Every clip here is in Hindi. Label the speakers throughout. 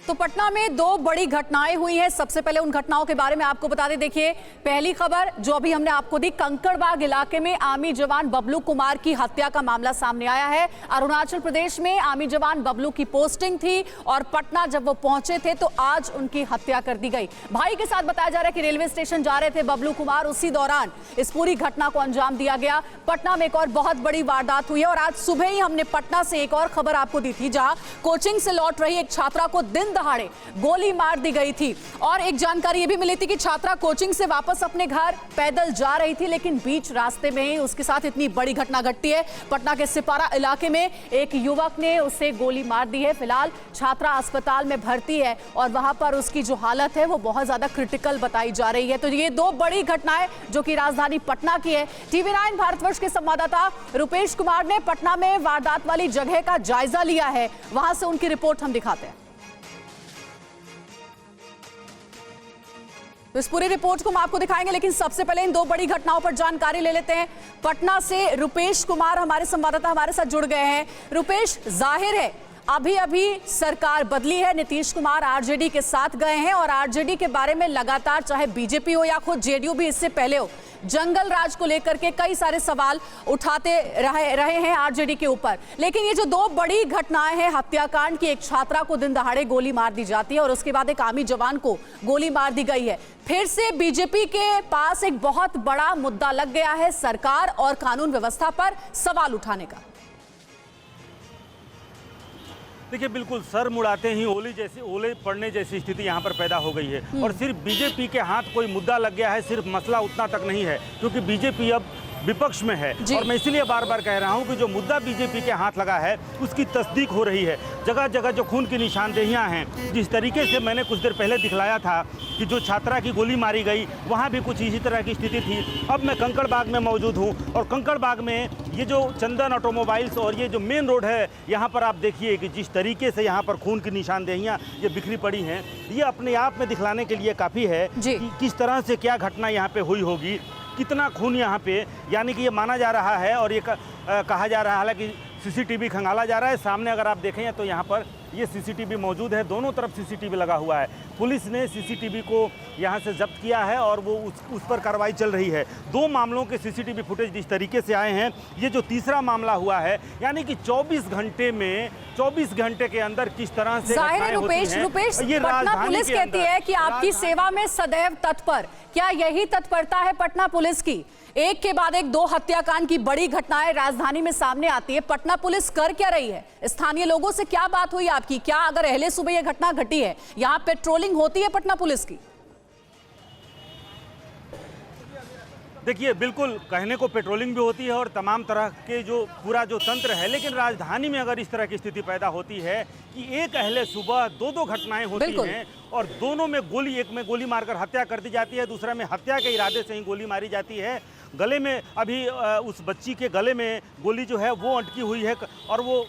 Speaker 1: तो पटना में दो बड़ी घटनाएं हुई हैं। सबसे पहले उन घटनाओं के बारे में आपको बता दें। देखिए, पहली खबर जो अभी हमने आपको दी, कंकड़बाग इलाके में आर्मी जवान बबलू कुमार की हत्या का मामला सामने आया है। अरुणाचल प्रदेश में आर्मी जवान बबलू की पोस्टिंग थी और पटना जब वो पहुंचे थे तो आज उनकी हत्या कर दी गई। भाई के साथ बताया जा रहा है कि रेलवे स्टेशन जा रहे थे बबलू कुमार, उसी दौरान इस पूरी घटना को अंजाम दिया गया। पटना में एक और बहुत बड़ी वारदात हुई है और आज सुबह ही हमने पटना से एक और खबर आपको दी थी, जहां कोचिंग से लौट रही एक छात्रा को दिन दहाड़े गोली मार दी गई थी। और एक जानकारी यह भी मिली थी कि छात्रा कोचिंग से वापस अपने घर पैदल जा रही थी, लेकिन बीच रास्ते में ही उसके साथ इतनी बड़ी घटना घटती है। पटना के सिपारा इलाके में एक युवक ने उसे गोली मार दी है। फिलहाल छात्रा अस्पताल में भर्ती है और वहां पर उसकी जो हालत है वो बहुत ज्यादा क्रिटिकल बताई जा रही है। तो ये दो बड़ी घटनाएं जो कि राजधानी पटना की है। TV9 भारतवर्ष के संवाददाता रुपेश कुमार ने पटना में वारदात वाली जगह का जायजा लिया है, वहां से उनकी रिपोर्ट हम दिखाते हैं। तो इस पूरी रिपोर्ट को हम आपको दिखाएंगे, लेकिन सबसे पहले इन दो बड़ी घटनाओं पर जानकारी ले लेते हैं। पटना से रुपेश कुमार हमारे संवाददाता हमारे साथ जुड़ गए हैं। रुपेश, जाहिर है अभी अभी सरकार बदली है, नीतीश कुमार आरजेडी के साथ गए हैं और आरजेडी के बारे में लगातार, चाहे बीजेपी हो या खुद जेडीयू भी इससे पहले हो, जंगल राज को लेकर के कई सारे सवाल उठाते रहे हैं आरजेडी के ऊपर। लेकिन ये जो दो बड़ी घटनाएं हैं, हत्याकांड की, एक छात्रा को दिन दहाड़े गोली मार दी जाती है और उसके बाद एक आर्मी जवान को गोली मार दी गई है। फिर से बीजेपी के पास एक बहुत बड़ा मुद्दा लग गया है, सरकार और कानून व्यवस्था पर सवाल उठाने का।
Speaker 2: देखिए, बिल्कुल सर मुड़ाते ही ओले पड़ने जैसी स्थिति यहाँ पर पैदा हो गई है और सिर्फ बीजेपी के हाथ कोई मुद्दा लग गया है, सिर्फ मसला उतना तक नहीं है, क्योंकि बीजेपी अब विपक्ष में है। और मैं इसीलिए बार बार कह रहा हूं कि जो मुद्दा बीजेपी के हाथ लगा है उसकी तस्दीक हो रही है। जगह जगह जो खून की निशानदेहियां हैं, जिस तरीके से मैंने कुछ देर पहले दिखलाया था कि जो छात्रा की गोली मारी गई, वहां भी कुछ इसी तरह की स्थिति थी। अब मैं कंकड़बाग में मौजूद हूं और कंकड़बाग में ये जो चंदन ऑटोमोबाइल्स और ये जो मेन रोड है, यहाँ पर आप देखिए कि जिस तरीके से यहाँ पर खून की निशानदेहियाँ ये बिखरी पड़ी हैं, ये अपने आप में दिखलाने के लिए काफ़ी है कि किस तरह से क्या घटना यहाँ पे हुई होगी, कितना खून यहाँ पे। यानी कि ये माना जा रहा है और ये कहा जा रहा है, हालांकि सीसीटीवी खंगाला जा रहा है। सामने अगर आप देखें तो यहाँ पर ये सीसीटीवी मौजूद है, दोनों तरफ सीसीटीवी लगा हुआ है। पुलिस ने सीसीटीवी को यहाँ से जब्त किया है और वो उस पर कार्रवाई चल रही है। दो मामलों के सीसीटीवी फुटेज जिस तरीके से आए हैं, ये जो तीसरा मामला हुआ है, यानी कि 24 घंटे के अंदर किस तरह से
Speaker 1: रुपेश, ये पटना पुलिस कहती है कि आपकी सेवा में सदैव तत्पर। क्या यही तत्परता है पटना पुलिस की? एक के बाद एक दो हत्याकांड की बड़ी घटनाएं राजधानी में सामने आती है, पटना पुलिस कर क्या रही है? स्थानीय लोगों से क्या बात हुई आपकी? क्या अगर अहले सुबह यह घटना घटी है, यहाँ पेट्रोलिंग होती है पटना पुलिस की?
Speaker 2: देखिए, बिल्कुल कहने को पेट्रोलिंग भी होती है और तमाम तरह के जो पूरा जो तंत्र है, लेकिन राजधानी में अगर इस तरह की स्थिति पैदा होती है कि एक अहले सुबह दो घटनाएं होती हैं और दोनों में एक में गोली मारकर हत्या कर दी जाती है, दूसरा में हत्या के इरादे से ही गोली मारी जाती है। गले में अभी उस बच्ची के गले में गोली जो है वो अटकी हुई है और वो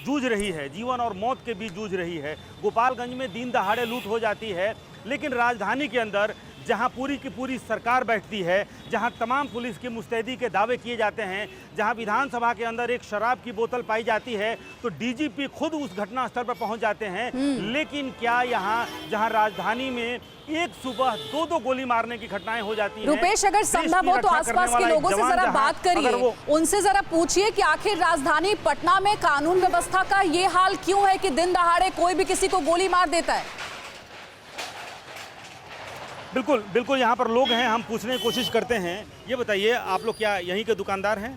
Speaker 2: जूझ रही है, जीवन और मौत के बीच जूझ रही है। गोपालगंज में दिन दहाड़े लूट हो जाती है, लेकिन राजधानी के अंदर जहां पूरी की पूरी सरकार बैठती है, जहां तमाम पुलिस की मुस्तैदी के दावे किए जाते हैं, जहां विधानसभा के अंदर एक शराब की बोतल पाई जाती है तो डीजीपी खुद उस घटनास्थल पर पहुंच जाते हैं। लेकिन क्या यहां जहां राजधानी में एक सुबह दो गोली मारने की घटनाएं हो जाती हैं?
Speaker 1: रुपेश, अगर संभव हो तो आसपास के लोगों से जरा बात करिए, उनसे जरा पूछिए कि आखिर राजधानी पटना में कानून व्यवस्था का ये हाल क्यों है कि दिन दहाड़े कोई भी किसी को गोली मार देता है?
Speaker 2: बिल्कुल यहाँ पर लोग हैं, हम पूछने की कोशिश करते हैं। ये बताइए, आप लोग क्या यहीं के दुकानदार हैं?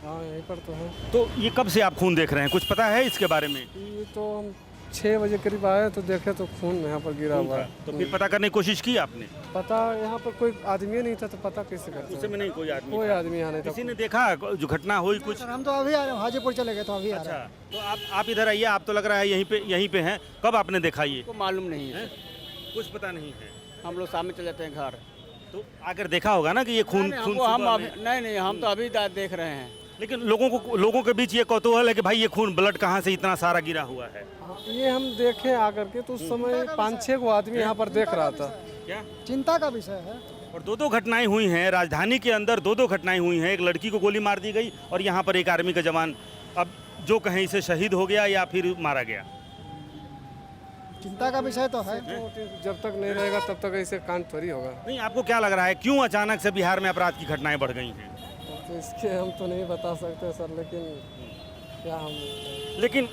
Speaker 3: हाँ, यहीं पर तो हैं।
Speaker 2: तो ये कब से आप खून देख रहे हैं, कुछ पता है इसके बारे में?
Speaker 3: ये तो हम 6 बजे करीब आए तो देखे तो खून यहाँ पर गिरा हुआ है।
Speaker 2: तो फिर पता करने की कोशिश की आपने?
Speaker 3: पता यहाँ पर कोई आदमी नहीं था तो पता कैसे करते?
Speaker 2: उस समय नहीं कोई आदमी
Speaker 3: यहाँ नहीं था।
Speaker 2: किसी ने देखा जो घटना हुई कुछ?
Speaker 4: हम तो अभी आ रहे हैं, हाजीपुर चले गए तो अभी आ रहे हैं।
Speaker 2: अच्छा, तो आप इधर आइए, आप तो लग रहा है यहीं पे हैं। कब आपने देखा ये?
Speaker 5: मालूम नहीं है,
Speaker 2: कुछ पता नहीं है।
Speaker 5: हम लोग सामने चले जाते हैं घर,
Speaker 2: तो आकर देखा होगा ना कि ये खून
Speaker 5: नहीं, हम तो अभी देख रहे हैं।
Speaker 2: लेकिन लोगों के बीच ये कौतूहल है कि भाई ये खून ब्लड कहाँ से इतना सारा गिरा हुआ है।
Speaker 3: ये हम देखे आकर के तो उस समय 5-6 को आदमी यहाँ पर देख रहा था।
Speaker 2: क्या
Speaker 4: चिंता का विषय है?
Speaker 2: और दो घटनाएं हुई हैं राजधानी के अंदर, दो घटनाएं हुई हैं। एक लड़की को गोली मार दी गई और यहाँ पर एक आर्मी का जवान, अब जो कहें इसे शहीद हो गया या फिर मारा गया।
Speaker 4: चिंता का विषय तो है।
Speaker 3: जब तक नहीं रहेगा तब तक ऐसे कांड थोड़ी होगा।
Speaker 2: नहीं, आपको क्या लग रहा है क्यों अचानक से बिहार में अपराध की घटनाएं बढ़ गई हैं?
Speaker 3: तो इसके हम तो नहीं बता सकते सर, लेकिन क्या हम
Speaker 2: लेकिन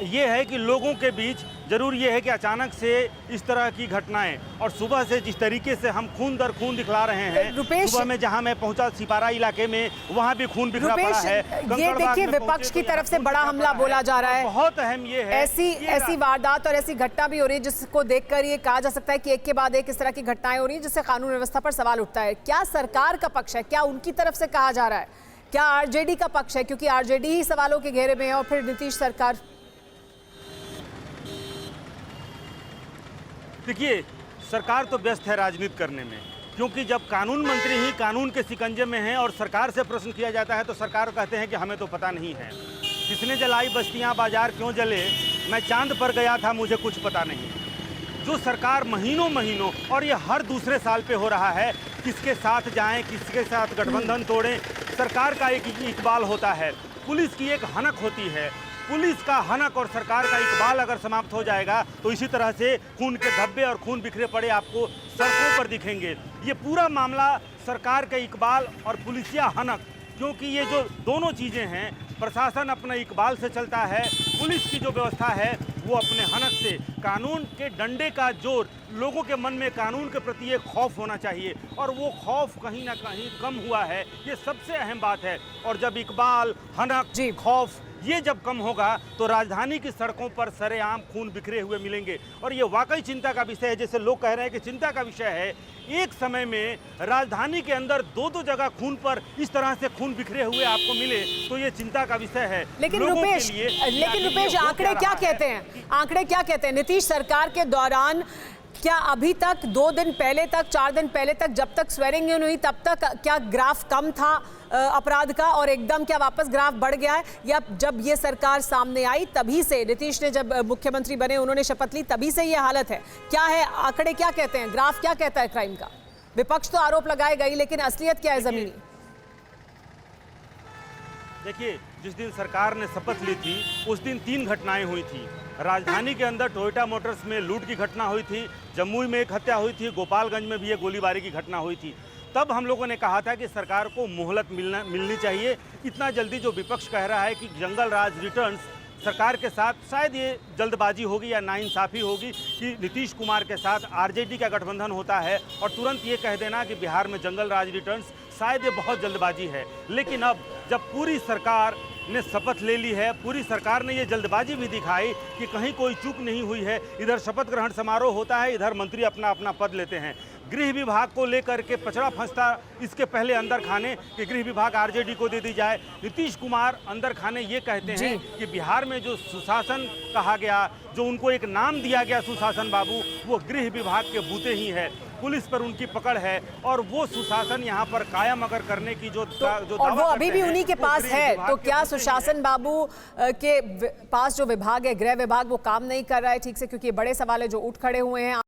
Speaker 2: ये है कि लोगों के बीच जरूर ये है कि अचानक से इस तरह की घटनाएं, और सुबह से जिस तरीके से हम खून दर खून दिखला रहे हैं,
Speaker 1: रुपेश,
Speaker 2: सुबह में जहां मैं पहुंचा सिपारा इलाके में, वहां भी खून बिखरा पड़ा है।
Speaker 1: ये देखिए विपक्ष की तरफ से बड़ा हमला बोला जा रहा है।
Speaker 2: बहुत अहम ये है,
Speaker 1: ऐसी वारदात और ऐसी घटना भी हो रही है जिसको देखकर ये कहा जा सकता है कि एक के बाद एक इस तरह की घटनाएं हो रही है जिससे कानून व्यवस्था पर सवाल उठता है। क्या सरकार का पक्ष है? क्या उनकी तरफ से कहा जा रहा है? क्या आरजेडी का पक्ष है? क्योंकि आरजेडी ही सवालों के घेरे में है और फिर नीतीश सरकार।
Speaker 2: देखिए, सरकार तो व्यस्त है राजनीति करने में, क्योंकि जब कानून मंत्री ही कानून के शिकंजे में हैं और सरकार से प्रश्न किया जाता है तो सरकार कहते हैं कि हमें तो पता नहीं है। किसने जलाई बस्तियां, बाजार क्यों जले, मैं चांद पर गया था, मुझे कुछ पता नहीं। जो सरकार महीनों महीनों, और ये हर दूसरे साल पे हो रहा है, किसके साथ जाएं, किसके साथ गठबंधन तोड़ें, सरकार का एक इकबाल होता है, पुलिस की एक हनक होती है। पुलिस का हनक और सरकार का इकबाल अगर समाप्त हो जाएगा तो इसी तरह से खून के धब्बे और खून बिखरे पड़े आपको सड़कों पर दिखेंगे। ये पूरा मामला सरकार के इकबाल और पुलिसिया हनक, क्योंकि ये जो दोनों चीज़ें हैं, प्रशासन अपने इकबाल से चलता है, पुलिस की जो व्यवस्था है वो अपने हनक से। कानून के डंडे का जोर, लोगों के मन में कानून के प्रति एक खौफ होना चाहिए और वो खौफ कहीं ना कहीं कम हुआ है, ये सबसे अहम बात है। और जब इकबाल, हनक, खौफ ये जब कम होगा तो राजधानी की सड़कों पर सरेआम खून बिखरे हुए मिलेंगे। और ये वाकई चिंता का विषय है। जैसे लोग कह रहे हैं कि चिंता का विषय है, एक समय में राजधानी के अंदर दो जगह खून पर इस तरह से खून बिखरे हुए आपको मिले तो ये चिंता का विषय है।
Speaker 1: लेकिन रुपेश आंकड़े क्या कहते हैं? आंकड़े क्या कहते हैं? नीतीश सरकार के दौरान क्या अभी तक 2 दिन पहले तक, 4 दिन पहले तक, जब तक स्वेरिंग इन हुई तब तक क्या ग्राफ कम था अपराध का और एकदम क्या वापस ग्राफ बढ़ गया है? या जब ये सरकार सामने आई तभी से, नीतीश ने जब मुख्यमंत्री बने, उन्होंने शपथ ली, तभी से ये हालत है? क्या है आंकड़े, क्या कहते हैं, ग्राफ क्या कहता है क्राइम का? विपक्ष तो आरोप लगाएगा ही, लेकिन असलियत क्या है जमीनी?
Speaker 2: देखिए, जिस दिन सरकार ने शपथ ली थी उस दिन 3 घटनाएं हुई थी। राजधानी के अंदर टोयोटा मोटर्स में लूट की घटना हुई थी, जमुई में एक हत्या हुई थी, गोपालगंज में भी एक गोलीबारी की घटना हुई थी। तब हम लोगों ने कहा था कि सरकार को मोहलत मिलनी चाहिए। इतना जल्दी जो विपक्ष कह रहा है कि जंगल राज रिटर्न्स, सरकार के साथ शायद ये जल्दबाजी होगी या नाइंसाफ़ी होगी कि नीतीश कुमार के साथ आरजेडी का गठबंधन होता है और तुरंत ये कह देना कि बिहार में जंगल राज रिटर्न्स, शायद ये बहुत जल्दबाजी है। लेकिन अब जब पूरी सरकार ने शपथ ले ली है, पूरी सरकार ने ये जल्दबाजी भी दिखाई कि कहीं कोई चूक नहीं हुई है, इधर शपथ ग्रहण समारोह होता है, इधर मंत्री अपना अपना पद लेते हैं। गृह विभाग को लेकर के पचड़ा फंसता इसके पहले अंदर खाने कि गृह विभाग आरजेडी को दे दी जाए। नीतीश कुमार अंदर खाने ये कहते हैं कि बिहार में जो सुशासन कहा गया, जो उनको एक नाम दिया गया सुशासन बाबू, वो गृह विभाग के बूते ही है, पुलिस पर उनकी पकड़ है और वो सुशासन यहाँ पर कायम अगर करने की जो
Speaker 1: और वो अभी भी उन्हीं के पास है, तो क्या सुशासन बाबू के पास जो विभाग है, गृह विभाग, वो काम नहीं कर रहा है ठीक से? क्योंकि बड़े सवाल है जो उठ खड़े हुए हैं।